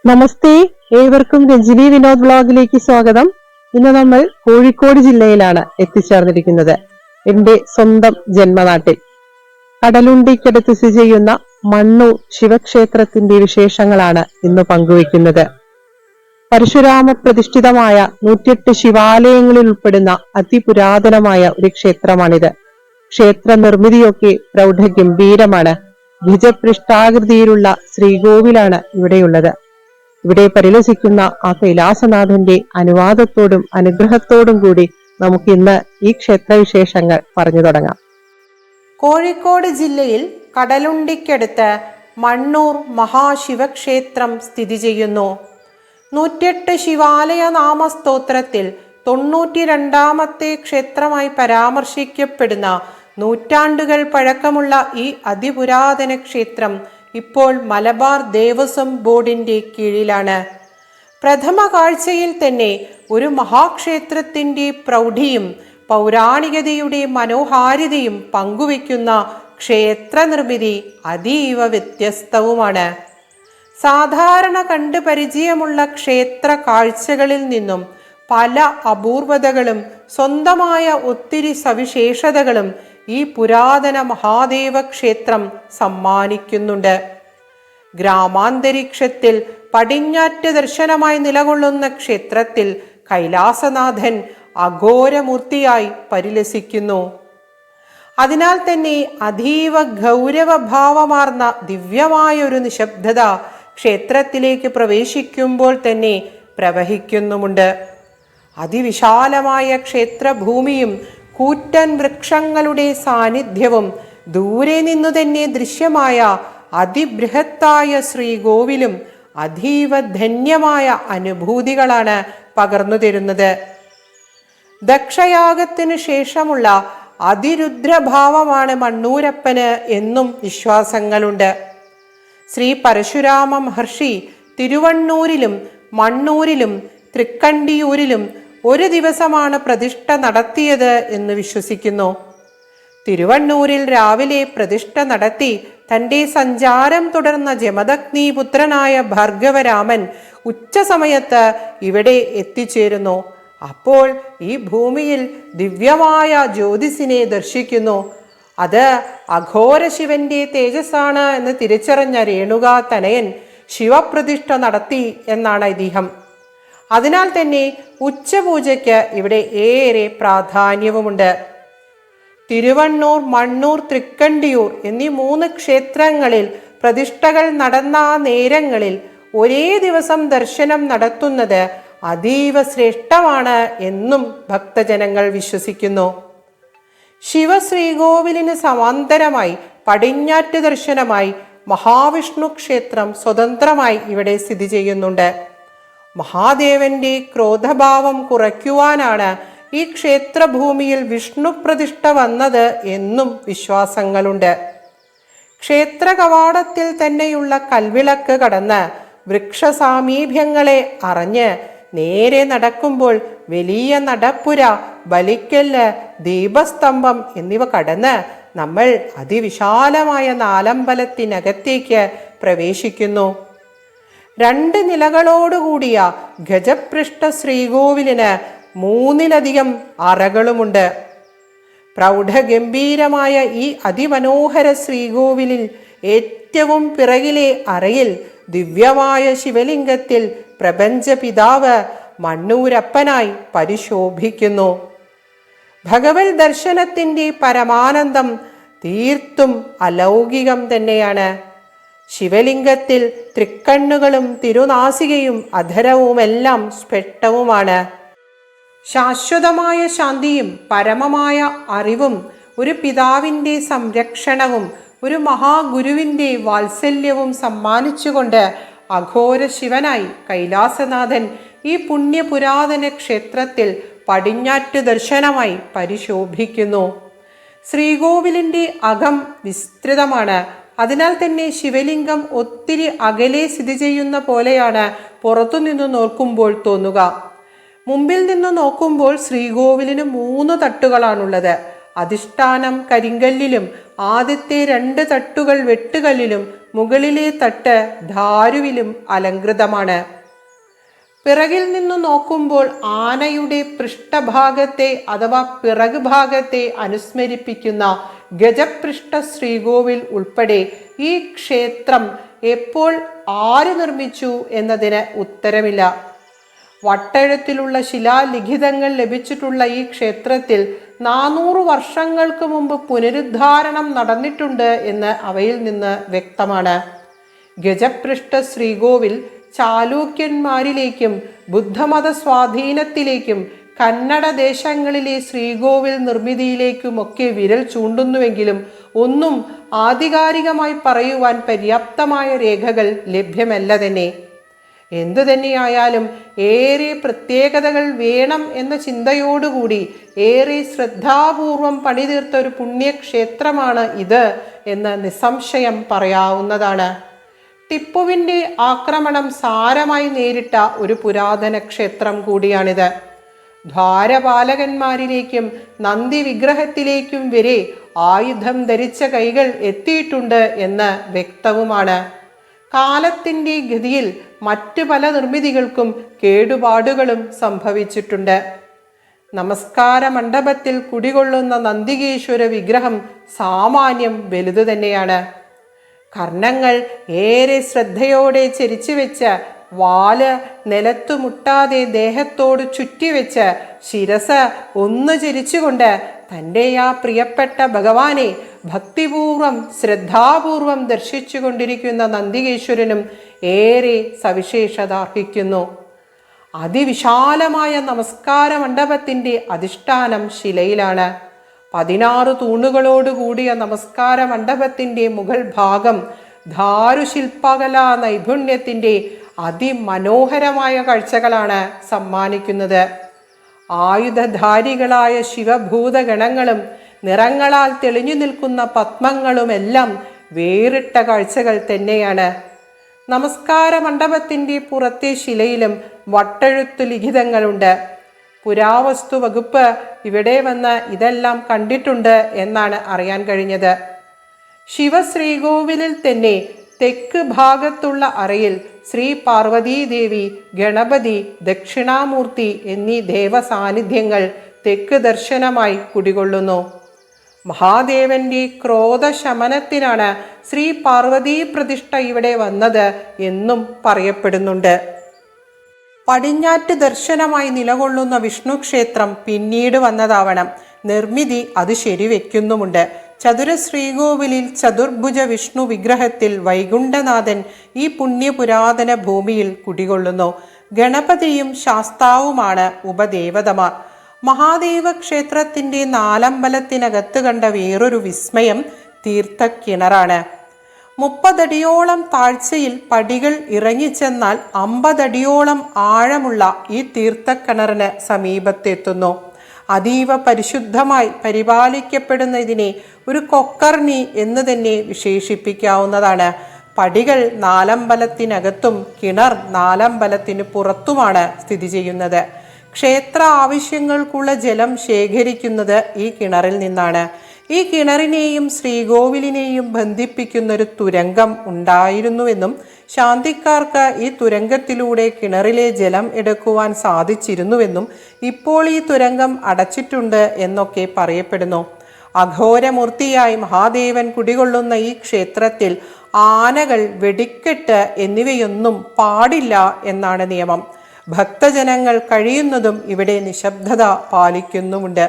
നമസ്തേ, ഏവർക്കും രഞ്ജിനി വിനോദ് ബ്ലോഗിലേക്ക് സ്വാഗതം. ഇന്ന് നമ്മൾ കോഴിക്കോട് ജില്ലയിലാണ് എത്തിച്ചേർന്നിരിക്കുന്നത്. എന്റെ സ്വന്തം ജന്മനാട്ടിൽ കടലുണ്ടിക്കടുത്ത് സ്ഥിതി ചെയ്യുന്ന മണ്ണൂർ ശിവക്ഷേത്രത്തിന്റെ വിശേഷങ്ങളാണ് ഇന്ന് പങ്കുവയ്ക്കുന്നത്. പരശുരാമ പ്രതിഷ്ഠിതമായ 108 ശിവാലയങ്ങളിൽ ഉൾപ്പെടുന്ന അതിപുരാതനമായ ഒരു ക്ഷേത്രമാണിത്. ക്ഷേത്ര നിർമ്മിതിയൊക്കെ പ്രൗഢഗംഭീരമാണ്. ഭുജപൃഷ്ഠാകൃതിയിലുള്ള ശ്രീകോവിലാണ് ഇവിടെയുള്ളത്. ഇവിടെ പരിലസിക്കുന്ന ആ കൈലാസനാഥന്റെ അനുവാദത്തോടും അനുഗ്രഹത്തോടും കൂടി നമുക്ക് ഇന്ന് ഈ ക്ഷേത്രവിശേഷങ്ങൾ പറഞ്ഞു തുടങ്ങാം. കോഴിക്കോട് ജില്ലയിൽ കടലുണ്ടിക്കടുത്ത് മണ്ണൂർ മഹാശിവക്ഷേത്രം സ്ഥിതി ചെയ്യുന്നു. 108 ശിവാലയ നാമസ്തോത്രത്തിൽ 92ാമത്തെ ക്ഷേത്രമായി പരാമർശിക്കപ്പെടുന്ന നൂറ്റാണ്ടുകൾ പഴക്കമുള്ള ഈ അതിപുരാതന ക്ഷേത്രം ഇപ്പോൾ മലബാർ ദേവസ്വം ബോർഡിന്റെ കീഴിലാണ്. പ്രഥമ കാഴ്ചയിൽ തന്നെ ഒരു മഹാക്ഷേത്രത്തിന്റെ പ്രൗഢിയും പൗരാണികതയുടെ മനോഹാരിതയും പങ്കുവയ്ക്കുന്ന ക്ഷേത്ര നിർമ്മിതി അതീവ വ്യത്യസ്തവുമാണ്. സാധാരണ കണ്ടു പരിചയമുള്ള ക്ഷേത്ര കാഴ്ചകളിൽ നിന്നും പല അപൂർവതകളും സ്വന്തമായ ഒത്തിരി സവിശേഷതകളും ഈ പുരാതന മഹാദേവ ക്ഷേത്രം സമ്മാനിക്കുന്നുണ്ട്. ഗ്രാമാന്തരീക്ഷത്തിൽ പടിഞ്ഞാറ്റ് ദർശനമായി നിലകൊള്ളുന്ന ക്ഷേത്രത്തിൽ കൈലാസനാഥൻ അഘോരമൂർത്തിയായി പരിലസിക്കുന്നു. അതിനാൽ തന്നെ അതീവ ഗൗരവഭാവമാർന്ന ദിവ്യമായൊരു നിശബ്ദത ക്ഷേത്രത്തിലേക്ക് പ്രവേശിക്കുമ്പോൾ തന്നെ പ്രവഹിക്കുന്നുമുണ്ട്. അതിവിശാലമായ ക്ഷേത്രഭൂമിയും കൂറ്റൻ വൃക്ഷങ്ങളുടെ സാന്നിധ്യവും ദൂരെ നിന്നു തന്നെ ദൃശ്യമായ അതിബൃഹത്തായ ശ്രീകോവിലും അതീവ ധന്യമായ അനുഭൂതികളാണ് പകർന്നു തരുന്നത്. ദക്ഷയാഗത്തിനു ശേഷമുള്ള അതിരുദ്രഭാവമാണ് മണ്ണൂരപ്പന് എന്നും വിശ്വാസങ്ങളുണ്ട്. ശ്രീ പരശുരാമ മഹർഷി തിരുവണ്ണൂരിലും മണ്ണൂരിലും തൃക്കണ്ടിയൂരിലും ഒരു ദിവസമാണ് പ്രതിഷ്ഠ നടത്തിയത് എന്ന് വിശ്വസിക്കുന്നു. തിരുവണ്ണൂരിൽ രാവിലെ പ്രതിഷ്ഠ നടത്തി തൻ്റെ സഞ്ചാരം തുടർന്ന ജമദഗ്നിപുത്രനായ ഭാർഗവരാമൻ ഉച്ചസമയത്ത് ഇവിടെ എത്തിച്ചേരുന്നു. അപ്പോൾ ഈ ഭൂമിയിൽ ദിവ്യമായ ജ്യോതിസിനെ ദർശിക്കുന്നു. അത് അഘോര ശിവന്റെ തേജസ്സാണ് എന്ന് തിരിച്ചറിഞ്ഞ രേണുകാ തനയൻ ശിവപ്രതിഷ്ഠ നടത്തി എന്നാണ് ഐതിഹ്യം. അതിനാൽ തന്നെ ഉച്ചപൂജയ്ക്ക് ഇവിടെ ഏറെ പ്രാധാന്യവുമുണ്ട്. തിരുവണ്ണൂർ, മണ്ണൂർ, തൃക്കണ്ടിയൂർ എന്നീ 3 ക്ഷേത്രങ്ങളിൽ പ്രതിഷ്ഠകൾ നടന്ന ആ നേരങ്ങളിൽ ഒരേ ദിവസം ദർശനം നടത്തുന്നത് അതീവ ശ്രേഷ്ഠമാണ് എന്നും ഭക്തജനങ്ങൾ വിശ്വസിക്കുന്നു. ശിവശ്രീകോവിലിന് സമാന്തരമായി പടിഞ്ഞാറ്റ് ദർശനമായി മഹാവിഷ്ണു ക്ഷേത്രം സ്വതന്ത്രമായി ഇവിടെ സ്ഥിതി ചെയ്യുന്നുണ്ട്. മഹാദേവന്റെ ക്രോധഭാവം കുറയ്ക്കുവാനാണ് ഈ ക്ഷേത്രഭൂമിയിൽ വിഷ്ണു പ്രതിഷ്ഠ വന്നത് എന്നും വിശ്വാസങ്ങളുണ്ട്. ക്ഷേത്ര കവാടത്തിൽ തന്നെയുള്ള കൽവിളക്ക് കടന്ന് വൃക്ഷസാമീപ്യങ്ങളെ അറിഞ്ഞ് നേരെ നടക്കുമ്പോൾ വലിയ നടപ്പുര, ബലിക്കല്ല്, ദീപസ്തംഭം എന്നിവ കടന്ന് നമ്മൾ അതിവിശാലമായ നാലമ്പലത്തിനകത്തേക്ക് പ്രവേശിക്കുന്നു. 2 നിലകളോടുകൂടിയ ഗജപൃഷ്ഠ ശ്രീകോവിലിന് 3-ലധികം അറകളുമുണ്ട്. പ്രൗഢഗംഭീരമായ ഈ അതിമനോഹര ശ്രീകോവിലിൽ ഏറ്റവും പിറകിലെ അറയിൽ ദിവ്യമായ ശിവലിംഗത്തിൽ പ്രപഞ്ചപിതാവ് മണ്ണൂരപ്പനായി പരിശോഭിക്കുന്നു. ഭഗവത് ദർശനത്തിൻ്റെ പരമാനന്ദം തീർത്തും അലൗകികം തന്നെയാണ്. ശിവലിംഗത്തിൽ തൃക്കണ്ണുകളും തിരുനാസികയും അധരവുമെല്ലാം സ്ഫുടവുമാണ്. ശാശ്വതമായ ശാന്തിയും പരമമായ അറിവും ഒരു പിതാവിൻ്റെ സംരക്ഷണവും ഒരു മഹാഗുരുവിൻ്റെ വാത്സല്യവും സമ്മാനിച്ചുകൊണ്ട് അഘോര ശിവനായി കൈലാസനാഥൻ ഈ പുണ്യപുരാതന ക്ഷേത്രത്തിൽ പടിഞ്ഞാറ്റ് ദർശനമായി പരിശോഭിക്കുന്നു. ശ്രീകോവിലിൻ്റെ അകം വിസ്തൃതമാണ്. അതിനാൽ തന്നെ ശിവലിംഗം ഒത്തിരി അകലെ സ്ഥിതി ചെയ്യുന്ന പോലെയാണ് പുറത്തുനിന്ന് നോക്കുമ്പോൾ തോന്നുക. മുമ്പിൽ നിന്ന് നോക്കുമ്പോൾ ശ്രീകോവിലിന് 3 തട്ടുകളാണുള്ളത്. അധിഷ്ഠാനം കരിങ്കല്ലിലും ആദ്യത്തെ 2 തട്ടുകൾ വെട്ടുകല്ലിലും മുകളിലെ തട്ട് ധാരുവിലും അലങ്കൃതമാണ്. പിറകിൽ നിന്നു നോക്കുമ്പോൾ ആനയുടെ പൃഷ്ഠഭാഗത്തെ അഥവാ പിറക് ഭാഗത്തെ അനുസ്മരിപ്പിക്കുന്ന ഗജപൃഷ്ഠ ശ്രീകോവിൽ ഉൾപ്പെടെ ഈ ക്ഷേത്രം എപ്പോൾ ആര് നിർമ്മിച്ചു എന്നതിന് ഉത്തരമില്ല. വട്ടെഴുത്തിലുള്ള ശിലാലിഖിതങ്ങൾ ലഭിച്ചിട്ടുള്ള ഈ ക്ഷേത്രത്തിൽ 400 വർഷങ്ങൾക്ക് മുമ്പ് പുനരുദ്ധാരണം നടന്നിട്ടുണ്ട് എന്ന് അവയിൽ നിന്ന് വ്യക്തമാണ്. ഗജപൃഷ്ഠ ശ്രീകോവിൽ ചാലൂക്യന്മാരിലേക്കും ബുദ്ധമത സ്വാധീനത്തിലേക്കും കന്നഡ ദേശങ്ങളിലെ ശ്രീകോവിൽ നിർമ്മിതിയിലേക്കുമൊക്കെ വിരൽ ചൂണ്ടുന്നുവെങ്കിലും ഒന്നും ആധികാരികമായി പറയുവാൻ പര്യാപ്തമായ രേഖകൾ ലഭ്യമല്ല തന്നെ. എന്തു തന്നെയായാലും ഏറെ പ്രത്യേകതകൾ വേണം എന്ന ചിന്തയോടുകൂടി ഏറെ ശ്രദ്ധാപൂർവം പണിതീർത്ത ഒരു പുണ്യക്ഷേത്രമാണ് ഇത് എന്ന് നിസ്സംശയം പറയാവുന്നതാണ്. ടിപ്പുവിൻ്റെ ആക്രമണം സാരമായി നേരിട്ട ഒരു പുരാതന ക്ഷേത്രം കൂടിയാണിത്. ദ്വാരപാലകന്മാരിലേക്കും നന്ദി വിഗ്രഹത്തിലേക്കും വരെ ആയുധം ധരിച്ച കൈകൾ എത്തിയിട്ടുണ്ട് എന്ന് വ്യക്തവുമാണ്. കാലത്തിൻ്റെ ഗതിയിൽ മറ്റു പല നിർമ്മിതികൾക്കും കേടുപാടുകളും സംഭവിച്ചിട്ടുണ്ട്. നമസ്കാര മണ്ഡപത്തിൽ കുടികൊള്ളുന്ന നന്ദികേശ്വര വിഗ്രഹം സാമാന്യം വലുതു തന്നെയാണ്. കർണങ്ങൾ ഏറെ ശ്രദ്ധയോടെ ചരിച്ചുവെച്ച് വാല് നിലത്തു മുട്ടാതെ ദേഹത്തോട് ചുറ്റിവെച്ച് ശിരസ് ഒന്ന് ചരിച്ചുകൊണ്ട് തൻ്റെ ആ പ്രിയപ്പെട്ട ഭഗവാനെ ഭക്തിപൂർവം ശ്രദ്ധാപൂർവം ദർശിച്ചു കൊണ്ടിരിക്കുന്ന നന്ദികേശ്വരനും ഏറെ സവിശേഷത അർഹിക്കുന്നു. അതിവിശാലമായ നമസ്കാര മണ്ഡപത്തിൻ്റെ അധിഷ്ഠാനം ശിലയിലാണ്. 16 തൂണുകളോടുകൂടിയ നമസ്കാര മണ്ഡപത്തിൻ്റെ മുകൾ ഭാഗം ധാരുശില്പകലാ നൈപുണ്യത്തിൻ്റെ അതിമനോഹരമായ കാഴ്ചകളാണ് സമ്മാനിക്കുന്നത്. ആയുധധാരികളായ ശിവഭൂതഗണങ്ങളും നിറങ്ങളാൽ തെളിഞ്ഞു നിൽക്കുന്ന പത്മങ്ങളുമെല്ലാം വേറിട്ട കാഴ്ചകൾ തന്നെയാണ്. നമസ്കാര മണ്ഡപത്തിൻ്റെ പുറത്തെ ശിലയിലും വട്ടെഴുത്തു ലിഖിതങ്ങളുണ്ട്. പുരാവസ്തു വകുപ്പ് ഇവിടെ വന്ന് ഇതെല്ലാം കണ്ടിട്ടുണ്ട് എന്നാണ് അറിയാൻ കഴിഞ്ഞത്. ശിവശ്രീകോവിലിൽ തന്നെ തെക്ക് ഭാഗത്തുള്ള അറയിൽ ശ്രീ പാർവതീദേവി, ഗണപതി, ദക്ഷിണാമൂർത്തി എന്നീ ദേവസാന്നിധ്യങ്ങൾ തെക്ക് ദർശനമായി കുടികൊള്ളുന്നു. മഹാദേവന്റെ ക്രോധശമനത്തിനാണ് ശ്രീ പാർവതീ പ്രതിഷ്ഠ ഇവിടെ വന്നത് എന്നും പറയപ്പെടുന്നുണ്ട്. പടിഞ്ഞാറ്റ് ദർശനമായി നിലകൊള്ളുന്ന വിഷ്ണു ക്ഷേത്രം പിന്നീട് വന്നതാവണം. നിർമ്മിതി അത് ശരിവെക്കുന്നുമുണ്ട്. ചതുരശ്രീകോവിലിൽ ചതുർഭുജ വിഷ്ണു വിഗ്രഹത്തിൽ വൈകുണ്ഠനാഥൻ ഈ പുണ്യപുരാതന ഭൂമിയിൽ കുടികൊള്ളുന്നു. ഗണപതിയും ശാസ്താവുമാണ് ഉപദേവതമാർ. മഹാദേവ ക്ഷേത്രത്തിൻ്റെ നാലമ്പലത്തിനകത്ത് കണ്ട വേറൊരു വിസ്മയം തീർത്ഥക്കിണറാണ്. 30 അടിയോളം താഴ്ചയിൽ പടികൾ ഇറങ്ങിച്ചെന്നാൽ 50 അടിയോളം ആഴമുള്ള ഈ തീർത്ഥക്കിണറിന് സമീപത്തെത്തുന്നു. അതീവ പരിശുദ്ധമായി പരിപാലിക്കപ്പെടുന്ന ഇതിനെ ഒരു കൊക്കർണി എന്ന് തന്നെ വിശേഷിപ്പിക്കാവുന്നതാണ്. പടികൾ നാലമ്പലത്തിനകത്തും കിണർ നാലമ്പലത്തിന് പുറത്തുമാണ് സ്ഥിതി ചെയ്യുന്നത്. ക്ഷേത്ര ആവശ്യങ്ങൾക്കുള്ള ജലം ശേഖരിക്കുന്നത് ഈ കിണറിൽ നിന്നാണ്. ഈ കിണറിനെയും ശ്രീകോവിലിനെയും ബന്ധിപ്പിക്കുന്നൊരു തുരങ്കം ഉണ്ടായിരുന്നുവെന്നും ശാന്തിക്കാർക്ക് ഈ തുരങ്കത്തിലൂടെ കിണറിലെ ജലം എടുക്കുവാൻ സാധിച്ചിരുന്നുവെന്നും ഇപ്പോൾ ഈ തുരങ്കം അടച്ചിട്ടുണ്ട് എന്നൊക്കെ പറയപ്പെടുന്നു. അഘോരമൂർത്തിയായി മഹാദേവൻ കുടികൊള്ളുന്ന ഈ ക്ഷേത്രത്തിൽ ആനകൾ, വെടിക്കെട്ട് എന്നിവയൊന്നും പാടില്ല എന്നാണ് നിയമം. ഭക്തജനങ്ങൾ കഴിയുന്നതും ഇവിടെ നിശബ്ദത പാലിക്കുന്നുമുണ്ട്.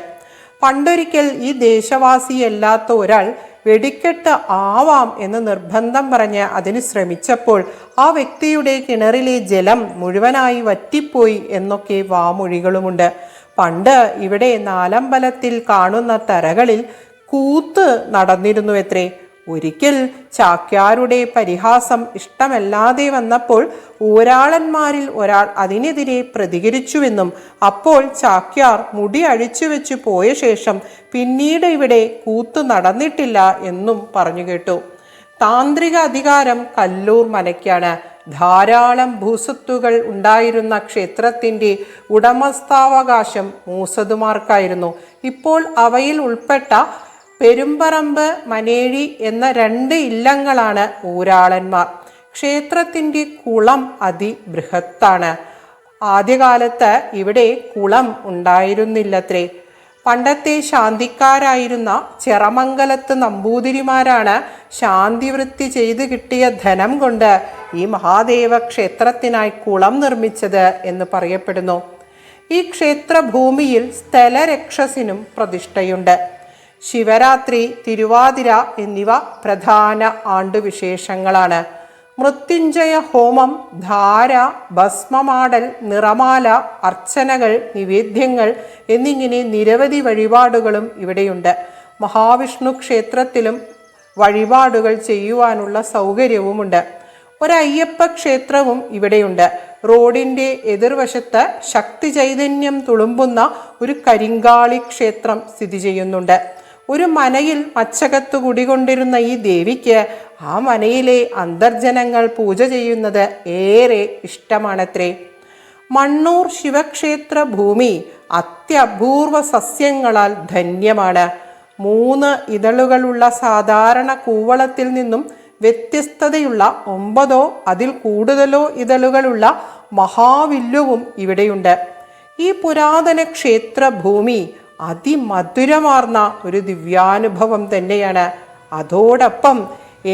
പണ്ടൊരിക്കൽ ഈ ദേശവാസിയല്ലാത്ത ഒരാൾ വെടിക്കെട്ട് ആവാം എന്ന് നിർബന്ധം പറഞ്ഞ് അതിന് ശ്രമിച്ചപ്പോൾ ആ വ്യക്തിയുടെ കിണറിലെ ജലം മുഴുവനായി വറ്റിപ്പോയി എന്നൊക്കെ വാമൊഴികളുമുണ്ട്. പണ്ട് ഇവിടെ നാലമ്പലത്തിൽ കാണുന്ന തറകളിൽ കൂത്ത് നടന്നിരുന്നുവത്രേ. ഒരിക്കൽ ചാക്യാരുടെ പരിഹാസം ഇഷ്ടമല്ലാതെ വന്നപ്പോൾ ഊരാളന്മാരിൽ ഒരാൾ അതിനെതിരെ പ്രതികരിച്ചുവെന്നും അപ്പോൾ ചാക്യാർ മുടി അഴിച്ചു വെച്ച് പോയ ശേഷം പിന്നീട് ഇവിടെ കൂത്ത് നടന്നിട്ടില്ല എന്നും പറഞ്ഞു കേട്ടു. താന്ത്രിക അധികാരം കല്ലൂർ മനയ്ക്കാണ്. ധാരാളം ഭൂസ്വത്തുകൾ ഉണ്ടായിരുന്ന ക്ഷേത്രത്തിൻ്റെ ഉടമസ്ഥാവകാശം മൂസതുമാർക്കായിരുന്നു. ഇപ്പോൾ അവയിൽ ഉൾപ്പെട്ട പെരുമ്പറമ്പ്, മനേഴി എന്ന 2 ഇല്ലങ്ങളാണ് ഊരാളന്മാർ. ക്ഷേത്രത്തിൻ്റെ കുളം അതിബൃഹത്താണ്. ആദ്യകാലത്ത് ഇവിടെ കുളം ഉണ്ടായിരുന്നില്ലത്രേ. പണ്ടത്തെ ശാന്തിക്കാരായിരുന്ന ചെറമംഗലത്ത് നമ്പൂതിരിമാരാണ് ശാന്തിവൃത്തി ചെയ്ത് കിട്ടിയ ധനം കൊണ്ട് ഈ മഹാദേവ ക്ഷേത്രത്തിനായി കുളം നിർമ്മിച്ചത് എന്ന് പറയപ്പെടുന്നു. ഈ ക്ഷേത്രഭൂമിയിൽ സ്ഥലരക്ഷസിനും പ്രതിഷ്ഠയുണ്ട്. ശിവരാത്രി, തിരുവാതിര എന്നിവ പ്രധാന ആണ്ടുവിശേഷങ്ങളാണ്. മൃത്യുഞ്ജയ ഹോമം, ധാര, ഭസ്മമാടൽ, നിറമാല, അർച്ചനകൾ, നിവേദ്യങ്ങൾ എന്നിങ്ങനെ നിരവധി വഴിപാടുകളും ഇവിടെയുണ്ട്. മഹാവിഷ്ണു ക്ഷേത്രത്തിലും വഴിപാടുകൾ ചെയ്യുവാനുള്ള സൗകര്യവുമുണ്ട്. ഒരയ്യപ്പ ക്ഷേത്രവും ഇവിടെയുണ്ട്. റോഡിൻ്റെ എതിർവശത്ത് ശക്തി ചൈതന്യം തുളുമ്പുന്ന ഒരു കരിങ്കാളി ക്ഷേത്രം സ്ഥിതി ചെയ്യുന്നുണ്ട്. ഒരു മനയിൽ മച്ചകത്ത് കുടികൊണ്ടിരുന്ന ഈ ദേവിക്ക് ആ മനയിലെ അന്തർജനങ്ങൾ പൂജ ചെയ്യുന്നത് ഏറെ ഇഷ്ടമാണത്രേ. മണ്ണൂർ ശിവക്ഷേത്ര ഭൂമി അത്യപൂർവ സസ്യങ്ങളാൽ ധന്യമാണ്. 3 ഇതളുകളുള്ള സാധാരണ കൂവളത്തിൽ നിന്നും വ്യത്യസ്തതയുള്ള 9 അതിൽ കൂടുതലോ ഇതളുകളുള്ള മഹാവില്ലുവും ഇവിടെയുണ്ട്. ഈ പുരാതന ക്ഷേത്രഭൂമി അതിമധുരമാർന്ന ഒരു ദിവ്യാനുഭവം തന്നെയാണ്. അതോടൊപ്പം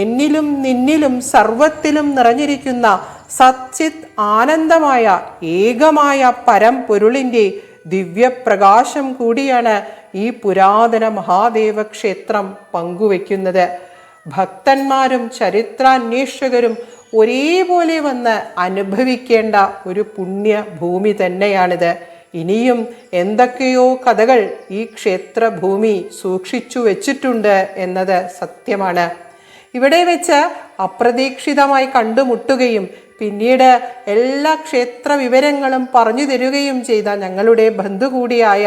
എന്നിലും നിന്നിലും സർവത്തിലും നിറഞ്ഞിരിക്കുന്ന സച്ചിത് ആനന്ദമായ ഏകമായ പരംപൊരുളിൻ്റെ ദിവ്യപ്രകാശം കൂടിയാണ് ഈ പുരാതന മഹാദേവ ക്ഷേത്രം പങ്കുവയ്ക്കുന്നത്. ഭക്തന്മാരും ചരിത്രാന്വേഷകരും ഒരേപോലെ വന്ന് അനുഭവിക്കേണ്ട ഒരു പുണ്യഭൂമി തന്നെയാണിത്. ഇനിയും എന്തൊക്കെയോ കഥകൾ ഈ ക്ഷേത്രഭൂമി സൂക്ഷിച്ചു വെച്ചിട്ടുണ്ട് എന്നത് സത്യമാണ്. ഇവിടെ വെച്ച് അപ്രതീക്ഷിതമായി കണ്ടുമുട്ടുകയും പിന്നീട് എല്ലാ ക്ഷേത്ര വിവരങ്ങളും പറഞ്ഞു തരുകയും ചെയ്ത ഞങ്ങളുടെ ബന്ധു കൂടിയായ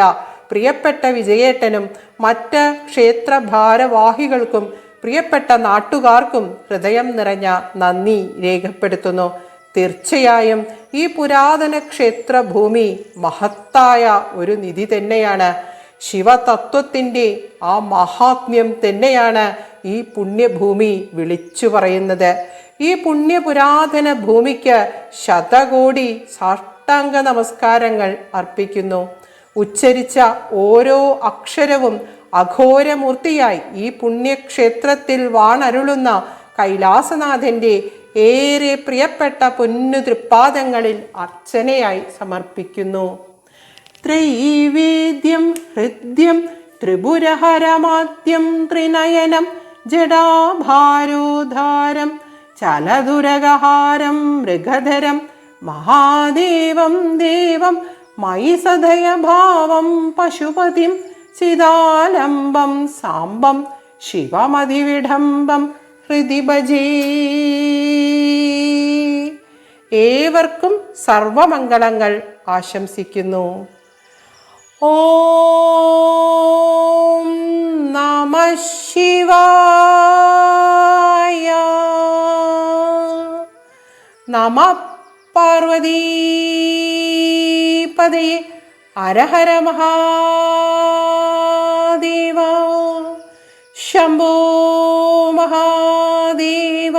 പ്രിയപ്പെട്ട വിജയേട്ടനും മറ്റ് ക്ഷേത്ര ഭാരവാഹികൾക്കും പ്രിയപ്പെട്ട നാട്ടുകാർക്കും ഹൃദയം നിറഞ്ഞ നന്ദി രേഖപ്പെടുത്തുന്നു. തീർച്ചയായും ഈ പുരാതന ക്ഷേത്രഭൂമി മഹത്തായ ഒരു നിധി തന്നെയാണ്. ശിവതത്വത്തിൻ്റെ ആ മഹാത്മ്യം തന്നെയാണ് ഈ പുണ്യഭൂമി വിളിച്ചു പറയുന്നത്. ഈ പുണ്യപുരാതന ഭൂമിക്ക് ശതകോടി സാഷ്ടാംഗ നമസ്കാരങ്ങൾ അർപ്പിക്കുന്നു. ഉച്ചരിച്ച ഓരോ അക്ഷരവും അഘോരമൂർത്തിയായി ഈ പുണ്യക്ഷേത്രത്തിൽ വാണരുളുന്ന കൈലാസനാഥൻ്റെ ഏറെ പ്രിയപ്പെട്ട പൊന്നു തൃപ്പാദങ്ങളിൽ അർച്ചനയായി സമർപ്പിക്കുന്നു. ത്രൈവേദ്യം ഹൃദ്യം ത്രിപുരഹരമാദ്യം ത്രിനയനം ജടാഭാരോധാരം ചലതുരഗഹാരം മൃഗധരം മഹാദേവം ദേവം മയി സദയഭാവം പശുപതിം ചിദാലംബം സാംബം ശിവമതിവിഡംബം ഹൃദി ഭജേ. ഏവർക്കും സർവമംഗളങ്ങൾ ആശംസിക്കുന്നു. ഓം നമഃ ശിവായ. നമഃ പാർവതീപതയേ. ഹര ഹര മഹാദേവ. ശംഭോ മഹാദേവ.